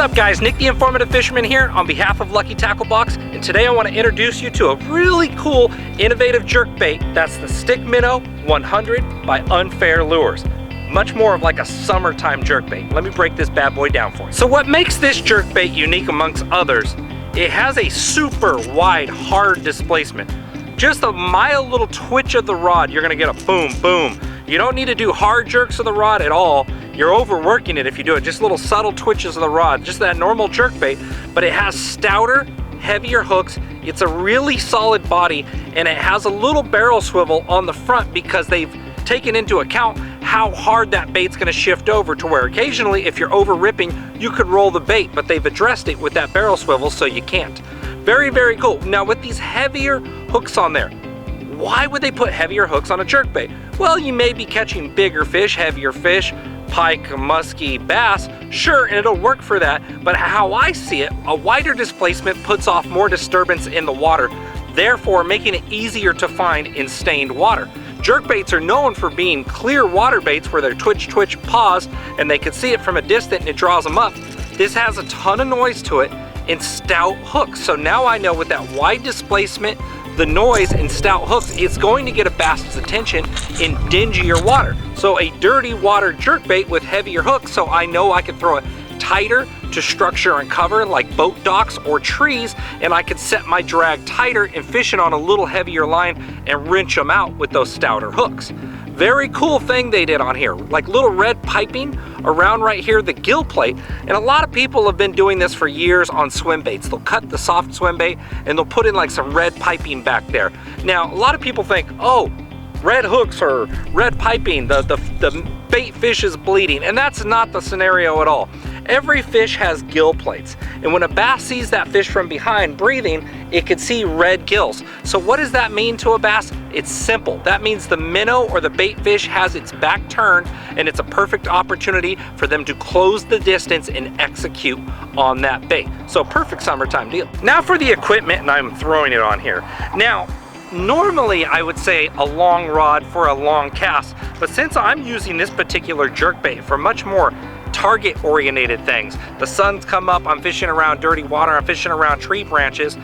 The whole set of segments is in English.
up guys, Nick the Informative Fisherman here on behalf of Lucky Tackle Box, and today I want to introduce you to a really cool, innovative jerkbait. That's the StickMinno 100 by Unfair Lures. Much more of like a summertime jerkbait. Let me break this bad boy down for you. So what makes this jerkbait unique amongst others, it has a super wide, hard displacement. Just a mild little twitch of the rod, you're gonna get a boom, boom. You don't need to do hard jerks of the rod at all. You're overworking it if you do it. Just little subtle twitches of the rod, just that normal jerkbait, but it has stouter, heavier hooks. It's a really solid body, and it has a little barrel swivel on the front because they've taken into account how hard that bait's gonna shift over, to where occasionally if you're over ripping, you could roll the bait, but they've addressed it with that barrel swivel so you can't. Very, very cool. Now with these heavier hooks on there, why would they put heavier hooks on a jerkbait? Well, you may be catching bigger fish, heavier fish, pike, muskie, bass, sure, and it'll work for that, but how I see it, a wider displacement puts off more disturbance in the water, therefore making it easier to find in stained water. Jerkbaits are known for being clear water baits where they're twitch, twitch, pause, and they can see it from a distance and it draws them up. This has a ton of noise to it and stout hooks. So now I know with that wide displacement, the noise and stout hooks, it's going to get a bass's attention in dingier water. So a dirty water jerkbait with heavier hooks, so I know I can throw it tighter to structure and cover like boat docks or trees, and I could set my drag tighter and fish it on a little heavier line and wrench them out with those stouter hooks. Very cool thing they did on here, like little red piping around right here, the gill plate. And a lot of people have been doing this for years on swim baits. They'll cut the soft swim bait and they'll put in like some red piping back there. Now, a lot of people think, oh, red hooks or red piping, the bait fish is bleeding, and that's not the scenario at all. Every fish has gill plates, and when a bass sees that fish from behind breathing, it could see red gills. So what does that mean to a bass? It's simple. That means the minnow or the bait fish has its back turned, and it's a perfect opportunity for them to close the distance and execute on that bait. So perfect summertime deal. Now for the equipment, and I'm throwing it on here. Now, normally I would say a long rod for a long cast, but since I'm using this particular jerkbait for much more target oriented things, the sun's come up, I'm fishing around dirty water, I'm fishing around tree branches,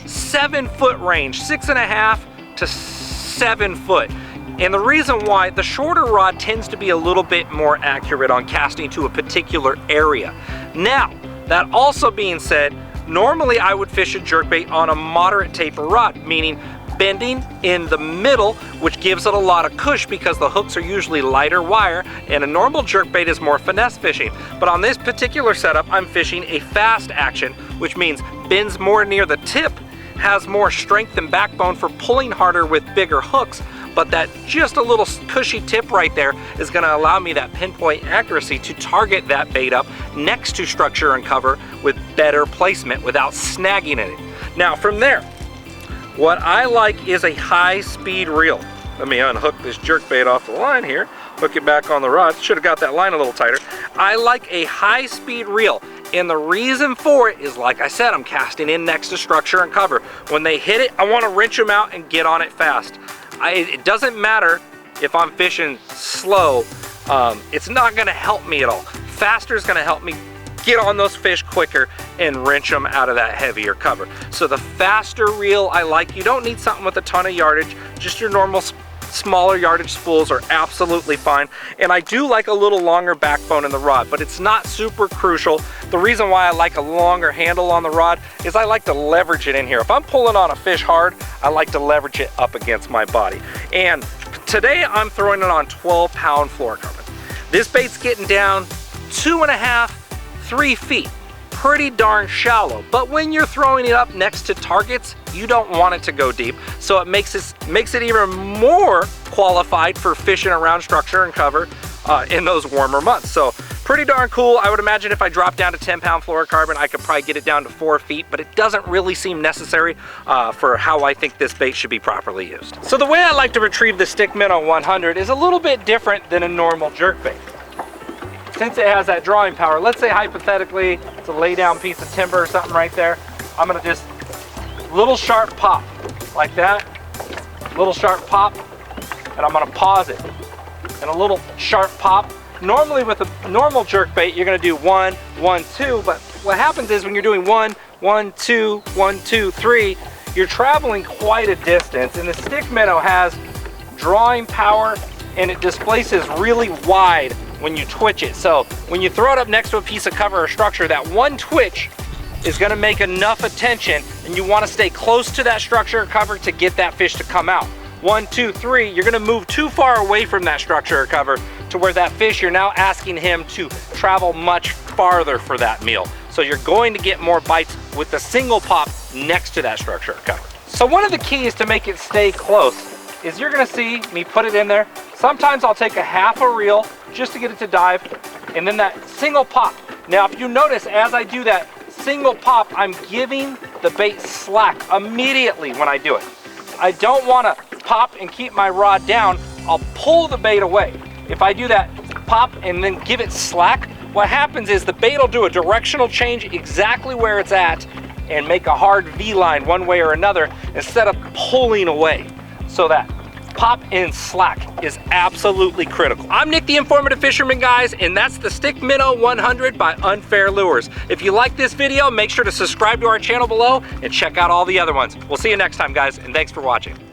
7 foot range, 6.5 to 7 foot. And the reason why, the shorter rod tends to be a little bit more accurate on casting to a particular area. Now, that also being said, normally I would fish a jerkbait on a moderate taper rod, meaning bending in the middle, which gives it a lot of cush because the hooks are usually lighter wire, and a normal jerkbait is more finesse fishing. But on this particular setup, I'm fishing a fast action, which means bends more near the tip, has more strength and backbone for pulling harder with bigger hooks, but that just a little cushy tip right there is gonna allow me that pinpoint accuracy to target that bait up next to structure and cover with better placement without snagging in it. Now from there, what I like is a high-speed reel. Let me unhook this jerkbait off the line here, hook it back on the rod. Should have got that line a little tighter. I like a high-speed reel, and the reason for it is, like I said, I'm casting in next to structure and cover. When they hit it, I want to wrench them out and get on it fast. It doesn't matter if I'm fishing slow. It's not going to help me at all. Faster is going to help me get on those fish quicker and wrench them out of that heavier cover. So the faster reel I like. You don't need something with a ton of yardage. Just your normal smaller yardage spools are absolutely fine. And I do like a little longer backbone in the rod, but it's not super crucial. The reason why I like a longer handle on the rod is I like to leverage it in here. If I'm pulling on a fish hard, I like to leverage it up against my body. And today I'm throwing it on 12-pound fluorocarbon. This bait's getting down 2.5, 3 feet, pretty darn shallow. But when you're throwing it up next to targets, you don't want it to go deep. So it makes it even more qualified for fishing around structure and cover in those warmer months. So pretty darn cool. I would imagine if I drop down to 10-pound fluorocarbon, I could probably get it down to 4 feet, but it doesn't really seem necessary for how I think this bait should be properly used. So the way I like to retrieve the StickMinno 100 is a little bit different than a normal jerkbait. Since it has that drawing power, let's say hypothetically it's a lay down piece of timber or something right there, I'm gonna just little sharp pop like that, little sharp pop, and I'm gonna pause it, and a little sharp pop, Normally with a normal jerkbait, you're gonna do 1, 1, 2, but what happens is when you're doing 1, 1, 2, 1, 2, 3, you're traveling quite a distance, and the StickMinno has drawing power and it displaces really wide when you twitch it. So when you throw it up next to a piece of cover or structure, that one twitch is gonna make enough attention, and you wanna stay close to that structure or cover to get that fish to come out. 1, 2, 3, you're gonna move too far away from that structure or cover to where that fish, you're now asking him to travel much farther for that meal. So you're going to get more bites with the single pop next to that structure or cover. So one of the keys to make it stay close is you're gonna see me put it in there. Sometimes I'll take a half a reel just to get it to dive, and then that single pop. Now if you notice, as I do that single pop, I'm giving the bait slack immediately when I do it. I don't wanna pop and keep my rod down, I'll pull the bait away. If I do that pop and then give it slack, what happens is the bait will do a directional change exactly where it's at and make a hard V-line one way or another instead of pulling away. So that pop and slack is absolutely critical. I'm Nick the Informative Fisherman, guys, and that's the StickMinno 100 by Unfair Lures. If you like this video, make sure to subscribe to our channel below and check out all the other ones. We'll see you next time, guys, and thanks for watching.